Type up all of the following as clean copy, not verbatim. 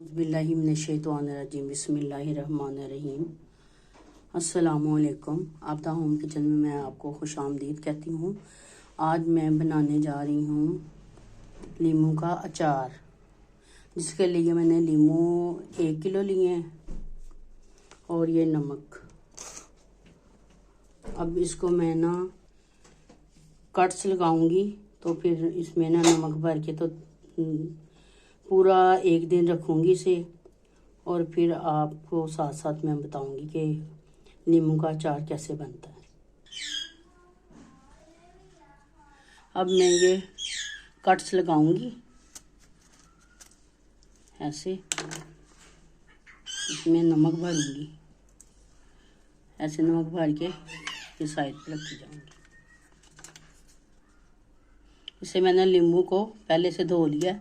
बिस्मिल्लाहिर्रहमानिर्रहीम बिस्मिल्लाहिर्रहमानिर्रहीम। अस्सलामुअलैकुम। आपदा होम किचन में मैं आपको खुश आमदीद कहती हूँ। आज मैं बनाने जा रही हूँ लीमू का अचार, जिसके लिए मैंने लीमू 1 किलो लिए हैं और ये नमक। अब इसको मैं ना कट्स लगाऊंगी, तो फिर इसमें ना नमक भर के तो पूरा 1 दिन रखूँगी इसे, और फिर आपको साथ साथ मैं बताऊंगी कि नींबू का अचार कैसे बनता है। अब मैं ये कट्स लगाऊंगी ऐसे, इसमें नमक भरूंगी, ऐसे नमक भर के फिर साइड पे रखी जाऊंगी। इसे मैंने नींबू को पहले से धो लिया।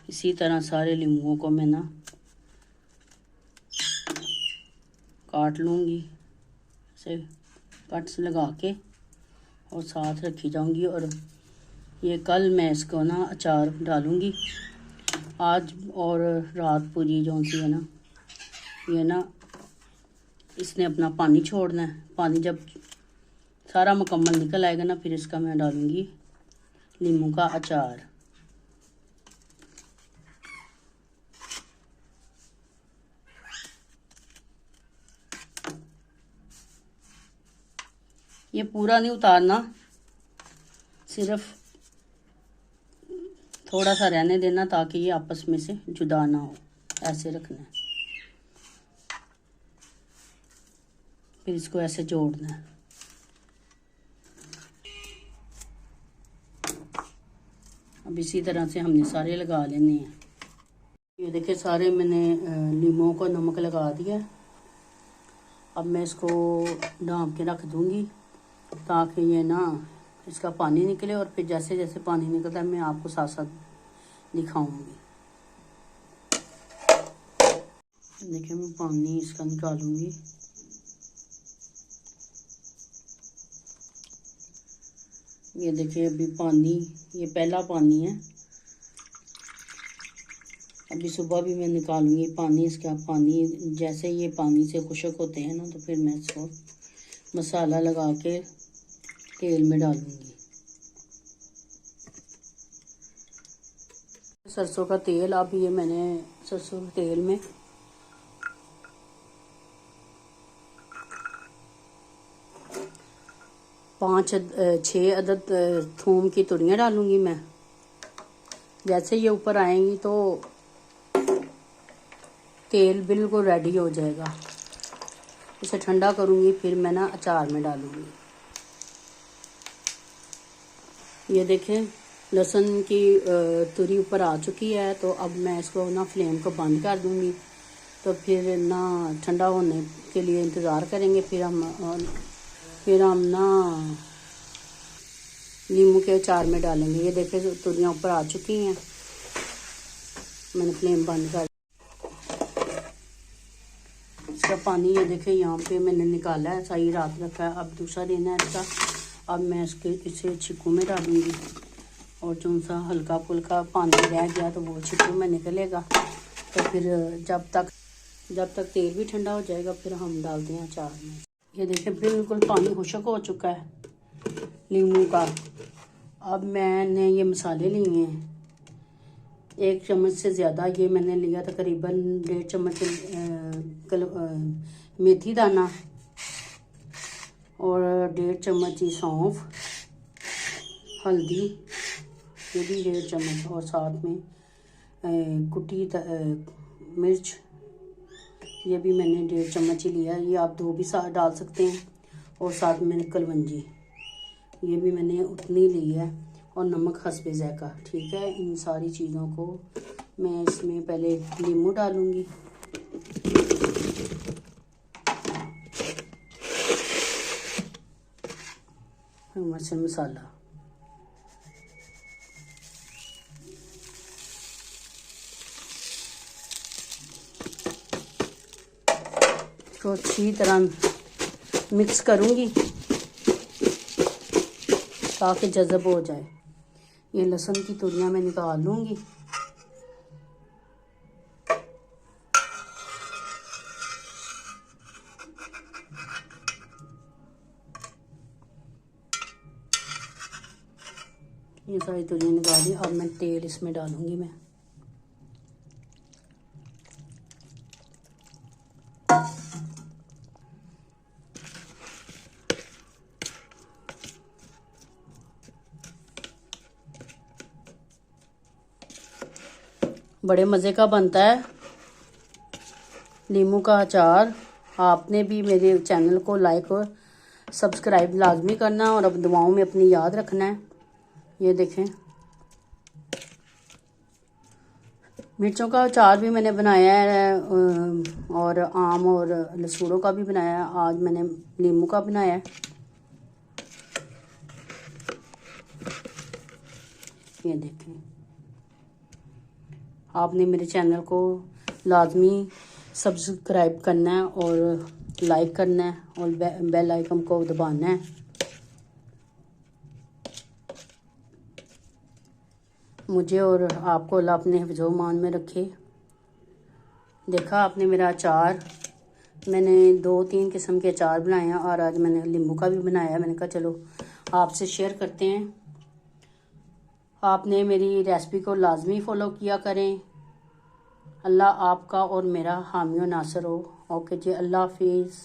इसी तरह सारे नींबुओं को मैं ना काट लूँगी, ऐसे कट्स लगा के और साथ रखी जाऊंगी। और ये कल मैं इसको ना अचार डालूँगी। आज और रात पूरी जो सी है ना, ये ना इसने अपना पानी छोड़ना है। पानी जब सारा मुकम्मल निकल आएगा ना, फिर इसका मैं डालूँगी नींबू का अचार। ये पूरा नहीं उतारना, सिर्फ थोड़ा सा रहने देना ताकि ये आपस में से जुदा ना हो। ऐसे रखना है, फिर इसको ऐसे जोड़ना है। अब इसी तरह से हमने सारे लगा लेने हैं। ये देखिए सारे मैंने नींबुओं को नमक लगा दिया। अब मैं इसको ढाँप के रख दूँगी ताकि ये ना इसका पानी निकले, और फिर जैसे जैसे पानी निकलता है मैं आपको साथ साथ दिखाऊंगी। देखिए मैं पानी इसका निकालूंगी। ये देखिए अभी पानी, ये पहला पानी है। अभी सुबह भी मैं निकालूंगी पानी इसका। पानी जैसे ये पानी से खुश्क होते हैं ना, तो फिर मैं इसको मसाला लगा के तेल में डालूंगी। सरसों का तेल, अब ये मैंने सरसों के तेल में छः अदद थूम की तुरियां डालूंगी मैं। जैसे ये ऊपर आएंगी तो तेल बिल्कुल रेडी हो जाएगा। इसे ठंडा करूंगी, फिर मैं ना अचार में डालूंगी। ये देखें लहसुन की तुरी ऊपर आ चुकी है, तो अब मैं इसको ना फ्लेम को बंद कर दूंगी। तो फिर ना ठंडा होने के लिए इंतज़ार करेंगे। फिर हम ना नींबू के अचार में डालेंगे। ये देखें तुरियां ऊपर आ चुकी हैं, मैंने फ्लेम बंद कर। इसका पानी ये देखें यहाँ पे मैंने निकाला है, सही रात रखा है। अब दूसरा दिन है इसका। अब मैं इसे छिक्कू में डालूंगी, और जो सा हल्का फुल्का पानी रह गया तो वो छिक्कू में निकलेगा। तो फिर जब तक तेल भी ठंडा हो जाएगा, फिर हम डालते हैं अचार में। ये देखिए बिल्कुल पानी खुश्क हो चुका है नींबू का। अब मैंने ये मसाले लिए हैं, 1 चम्मच से ज़्यादा ये मैंने लिया, तकरीबन 1.5 चम्मच मेथी दाना, और 1.5 चम्मच ही सौंफ, हल्दी ये भी 1.5 चम्मच, और साथ में कुटी मिर्च ये भी मैंने 1.5 चम्मच ही लिया। ये आप 2 भी साथ डाल सकते हैं। और साथ में कलवंजी ये भी मैंने उतनी ली है, और नमक हस्बे ज़ायका। ठीक है, इन सारी चीज़ों को मैं इसमें पहले नींबू डालूंगी। मिर्च मसाला, तो अच्छी तरह मिक्स करूंगी ताकि जज़ब हो जाए। ये लहसुन की तुरियां मैं निकाल लूँगी। ये सारी तुरियां निकाल दी। अब मैं तेल इसमें डालूँगी मैं। बड़े मज़े का बनता है नींबू का अचार। आपने भी मेरे चैनल को लाइक और सब्सक्राइब लाजमी करना और अब दुआओं में अपनी याद रखना है। ये देखें, मिर्चों का अचार भी मैंने बनाया है और आम और लसूड़ों का भी बनाया है। आज मैंने नींबू का बनाया है। ये देखें, आपने मेरे चैनल को लाजमी सब्सक्राइब करना है और लाइक करना है और बेल आइकन को दबाना है। मुझे और आपको अल्लाह अपने हिफ्ज़-ओ-मान में रखे। देखा आपने मेरा अचार, मैंने 2-3 किस्म के अचार बनाए हैं और आज मैंने नींबू का भी बनाया है। मैंने कहा चलो आपसे शेयर करते हैं। आपने मेरी रेसिपी को लाजमी फ़ॉलो किया करें। अल्लाह आपका और मेरा हामी और नासर हो। ओके जी, अल्लाह हाफिज़।